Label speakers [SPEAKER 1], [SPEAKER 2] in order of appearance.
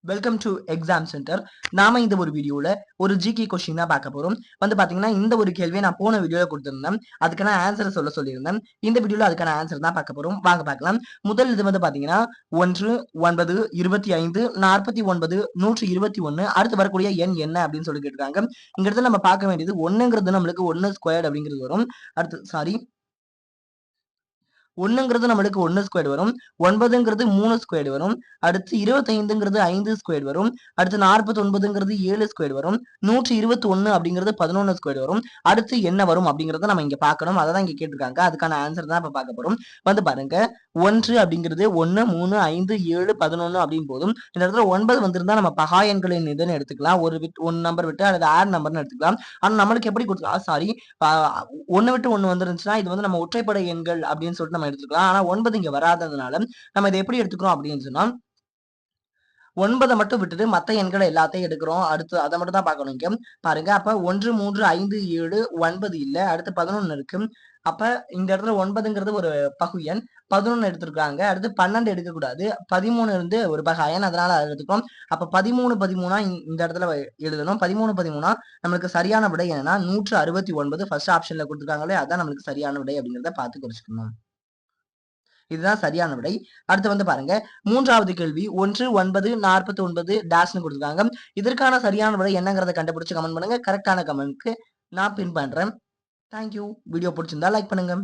[SPEAKER 1] Welcome to exam centre. நாம இந்த ஒரு வீடியோல ஒரு ஜிகே கொஸ்டின் தான் பார்க்க போறோம். பாத்தீங்கன்னா இந்த ஒரு கேள்வியை நான் போன வீடியோல கொடுத்திருந்தேன். அதுக்கான ஆன்சர் சொல்லியிருந்தேன். இந்த வீடியோல அதுக்கான ஆன்சர் தான் பார்க்க போறோம். வாங்க பார்க்கலாம். முதல் இது பாத்தீங்கன்னா 1 9 25 49 121 அடுத்து வரக்கூடிய எண் என்ன அப்படின்னு சொல்லி கேட்டிருக்காங்க. இங்க இடத்துல நம்ம பார்க்க வேண்டியது 1ங்கிறது நம்மளுக்கு 1 ஸ்கொயர்ட் அப்படிங்கிறது வரும். அடுத்து ஒண்ணுங்கிறது நம்மளுக்கு 1 ஸ்கொயர் வரும். 9ங்கிறது 3 ஸ்கொயர் வரும். அடுத்து 25ங்கிறது 5 ஸ்கொயர் வரும். அடுத்து 49ங்கிறது 7 ஸ்கொயர் வரும். 121 அப்படிங்கிறது 11 ஸ்கொயர் வரும். அடுத்து என்ன வரும் அப்படிங்கறத நம்ம இங்க பார்க்கணும். அதான் இங்க கேட்டிருக்காங்க. அதுக்கான ஆன்சர் தான் இப்ப பார்க்க போறோம். பாருங்க 1 அப்படிங்கிறது 1 3 5 7 11 அப்படின்னு போதும். இந்த இடத்துல 9 வந்திருந்தா நம்ம பகா எண்களின் இதுன்னு எடுத்துக்கலாம். ஒரு நம்பர் விட்டு அல்லது ஆட் நம்பர்னு எடுத்துக்கலாம். ஆனா நம்மளுக்கு எப்படி கொடுத்துக்கலாம் சாரி 1 விட்டு 1 வந்துருந்துச்சுன்னா இது நம்ம ஒற்றைப்படை எண்கள் அப்படின்னு சொல்லிட்டு எடுத்துக்கலாம். ஆனா 9 இங்க வராததுனால நம்ம இதை எப்படி எடுத்துக்கிறோம் அப்படின்னு சொன்னா 9 மட்டும் விட்டுட்டு மத்த எண்களை எல்லாத்தையும் எடுக்கிறோம். அடுத்து அதை மட்டும் தான் பார்க்கணும் இங்க. பாருங்க அப்ப 1 3 5 7 9 இல்ல. அடுத்து 11 இருக்கு. அப்ப இந்த இடத்துல 9ங்கிறது ஒரு பகு எண். 11 எடுத்திருக்காங்க. அடுத்து 12 எடுக்கக்கூடாது. 13 இருந்து ஒரு பகா எண். அதனால அதை எடுத்துக்கிறோம். அப்ப 13 இந்த இடத்துல எழுதணும். 13 நம்மளுக்கு சரியான விடை என்னன்னா 169 ஃபர்ஸ்ட் ஆப்ஷன்ல கொடுத்துருக்காங்களே அதான் நம்மளுக்கு சரியான விடை அப்படிங்கிறத பார்த்து குறிச்சுக்கணும். இதுதான் சரியான விடை. அடுத்து பாருங்க 3வது கேள்வி 1 9 49 டேஷ்னு கொடுத்துருக்காங்க. இதற்கான சரியான விடை என்னங்கிறத கண்டுபிடிச்சு கமெண்ட் பண்ணுங்க. கரெக்டான கமெண்ட்க்கு நான் பின் பண்றேன். தேங்க்யூ. வீடியோ பிடிச்சிருந்தா லைக் பண்ணுங்க.